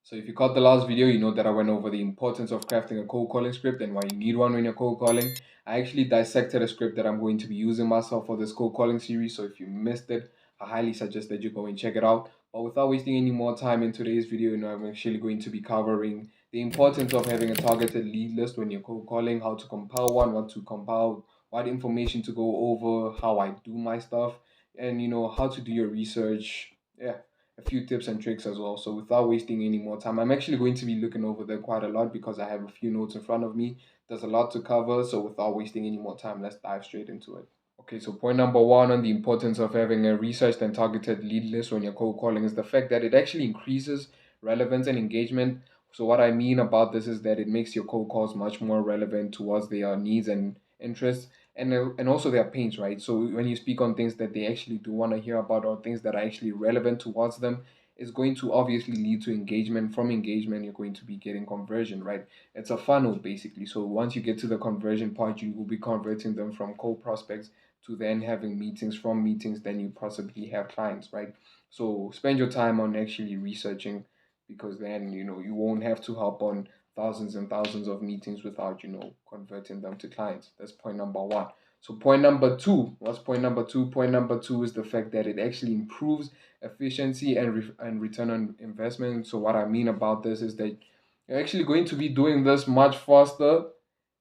So if you caught the last video, you know that I went over the importance of crafting a cold calling script and why you need one when you're cold calling. I actually dissected a script that I'm going to be using myself for this cold calling series. So if you missed it, I highly suggest that you go and check it out. But without wasting any more time in today's video, I'm actually going to be covering the importance of having a targeted lead list when you're cold calling, how to compile one, what to compile, what information to go over, how I do my stuff, and how to do your research. Yeah, a few tips and tricks as well. So without wasting any more time, I'm actually going to be looking over there quite a lot because I have a few notes in front of me. There's a lot to cover. So without wasting any more time, let's dive straight into it. Okay, so point number one on the importance of having a researched and targeted lead list when you're cold calling is the fact that it actually increases relevance and engagement. So what I mean about this is that it makes your cold calls much more relevant towards their needs and interests and also their pains, right? So when you speak on things that they actually do want to hear about or things that are actually relevant towards them, it's going to obviously lead to engagement. From engagement, you're going to be getting conversion, right? It's a funnel basically. So once you get to the conversion part, you will be converting them from cold prospects to then having meetings. From meetings, then you possibly have clients, right? So spend your time on actually researching, because then you won't have to hop on thousands and thousands of meetings without converting them to clients. That's point number one. So point number two, what's point number two? Point number two is the fact that it actually improves efficiency and return on investment. So what I mean about this is that you're actually going to be doing this much faster,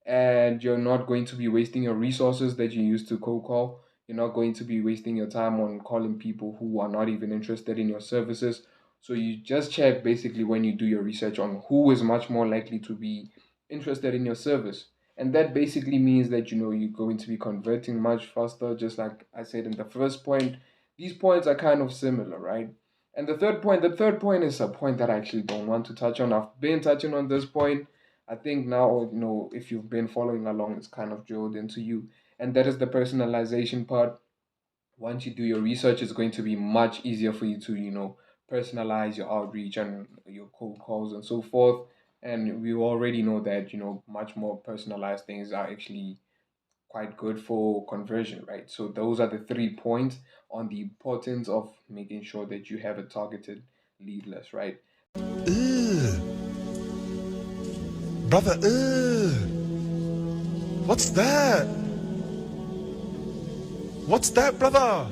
and you're not going to be wasting your resources that you use to cold call. You're not going to be wasting your time on calling people who are not even interested in your services. So you just check basically when you do your research on who is much more likely to be interested in your service. And that basically means that you're going to be converting much faster, just like I said in the first point. These points are kind of similar, right? And the third point is a point that I actually don't want to touch on. I've been touching on this point. I think now, if you've been following along, it's kind of drilled into you. And that is the personalization part. Once you do your research, it's going to be much easier for you to, personalize your outreach and your cold calls and so forth. And we already know that, much more personalized things are actually quite good for conversion, right? So those are the 3 points on the importance of making sure that you have a targeted lead list, right? Ugh, brother, ugh. What's that? What's that, brother?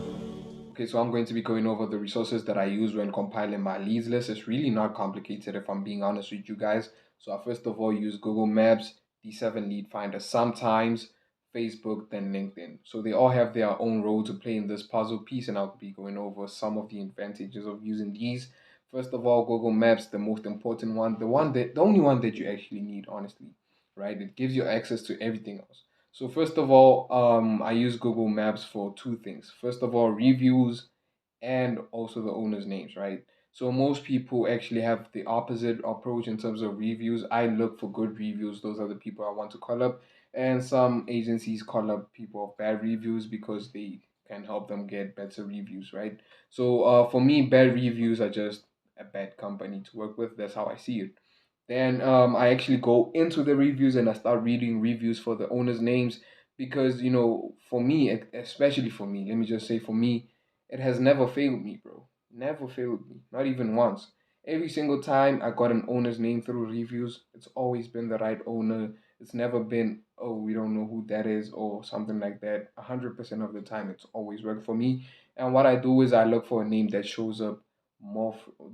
Okay, so I'm going to be going over the resources that I use when compiling my leads list. It's really not complicated if I'm being honest with you guys. So I first of all use Google Maps, D7 Lead Finder, sometimes Facebook, then LinkedIn. So they all have their own role to play in this puzzle piece, and I'll be going over some of the advantages of using these. First of all, Google Maps, the most important one, the only one that you actually need, honestly, right? It gives you access to everything else. So first of all, I use Google Maps for two things. First of all, reviews and also the owners' names, right? So most people actually have the opposite approach in terms of reviews. I look for good reviews. Those are the people I want to call up. And some agencies call up people of bad reviews because they can help them get better reviews, right? So for me, bad reviews are just a bad company to work with. That's how I see it. Then I actually go into the reviews and I start reading reviews for the owners' names, because for me, especially for me, let me just say for me, it has never failed me, bro. Never failed me, not even once. Every single time I got an owner's name through reviews, it's always been the right owner. It's never been, oh, we don't know who that is or something like that. 100% of the time, it's always worked for me. And what I do is I look for a name that shows up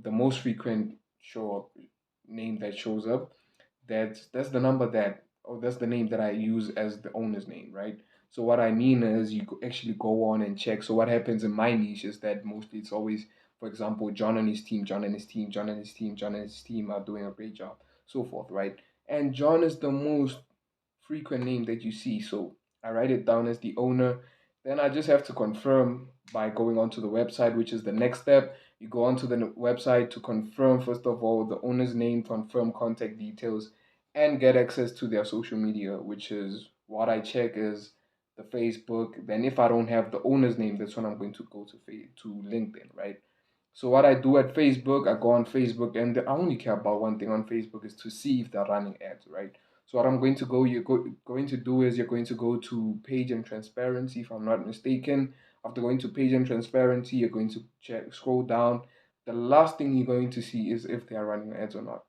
the most frequent show up name that shows up. That's the number that, or that's the name that I use as the owner's name, right? So what I mean is actually go on and check. So what happens in my niche is that mostly it's always, for example, John and his team, John and his team, John and his team, John and his team are doing a great job, so forth, right? And John is the most frequent name that you see. So I write it down as the owner. Then I just have to confirm by going onto the website, which is the next step. You go onto the website to confirm, first of all, the owner's name, confirm contact details, and get access to their social media, which is what I check is the Facebook. Then if I don't have the owner's name, that's when I'm going to go to LinkedIn, right? So what I do at Facebook, I go on Facebook, and I only care about one thing on Facebook is to see if they're running ads, right? So what I'm going to going to do is you're going to go to page and transparency, if I'm not mistaken. After going to page and transparency, you're going to scroll down. the last thing you're going to see is if they are running ads or not.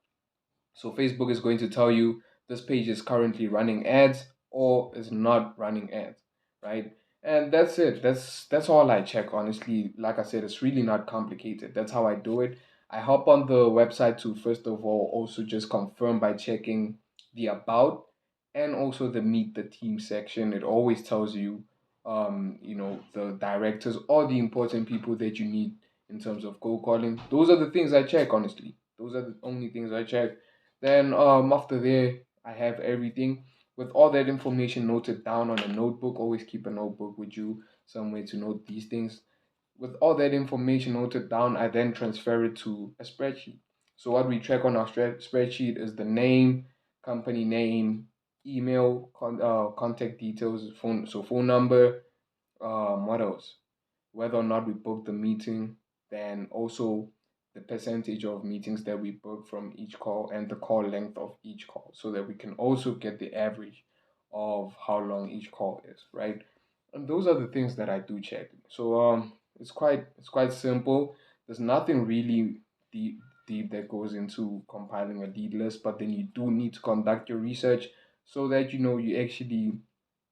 So Facebook is going to tell you this page is currently running ads or is not running ads, right? And that's it. That's all I check, honestly. Like I said, it's really not complicated. That's how I do it. I hop on the website to first of all also just confirm by checking the about and also the meet the team section. It always tells you the directors or the important people that you need in terms of cold calling. Those are the things I check, honestly. Those are the only things I check. Then after there, I have everything with all that information noted down on a notebook. Always keep a notebook with you somewhere to note these things. With all that information noted down, I then transfer it to a spreadsheet. So what we track on our spreadsheet is the name, company name, email, contact details, phone number, what else? Whether or not we booked the meeting, then also the percentage of meetings that we book from each call and the call length of each call so that we can also get the average of how long each call is, right? And those are the things that I do check. So it's quite simple. There's nothing really deep that goes into compiling a lead list, but then you do need to conduct your research so that you actually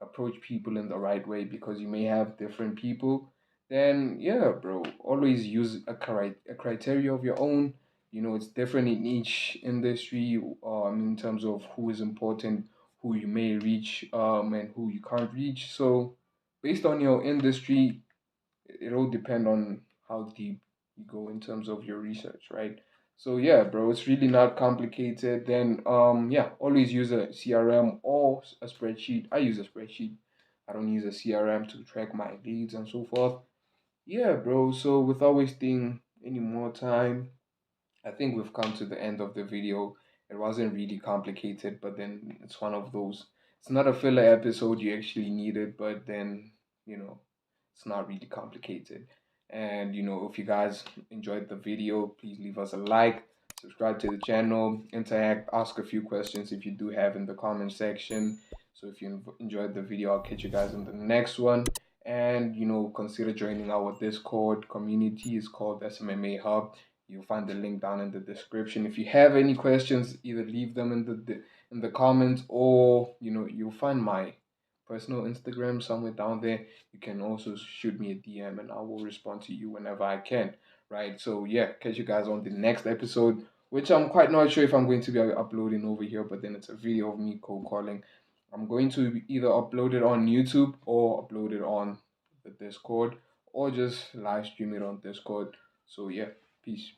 approach people in the right way because you may have different people. Then yeah, bro, always use a criteria of your own. It's different in each industry, in terms of who is important, who you may reach, and who you can't reach. So based on your industry, it all depend on how deep you go in terms of your research, right? So yeah, bro, it's really not complicated. Then yeah, always use a CRM or a spreadsheet. I use a spreadsheet. I don't use a CRM to track my leads and so forth. Yeah, bro. So without wasting any more time, I think we've come to the end of the video. It wasn't really complicated, but then it's one of those. It's not a filler episode you actually needed, but then, you know, it's not really complicated. And, if you guys enjoyed the video, please leave us a like, subscribe to the channel, interact, ask a few questions if you do have in the comment section. So if you enjoyed the video, I'll catch you guys in the next one. And, consider joining our Discord community. It's called SMMA Hub. You'll find the link down in the description. If you have any questions, either leave them in the comments, or you'll find my personal Instagram somewhere down there. You can also shoot me a DM and I will respond to you whenever I can. Right? So yeah, catch you guys on the next episode, which I'm quite not sure if I'm going to be uploading over here, but then it's a video of me cold calling. I'm going to either upload it on YouTube or upload it on the Discord or just live stream it on Discord. So yeah, peace.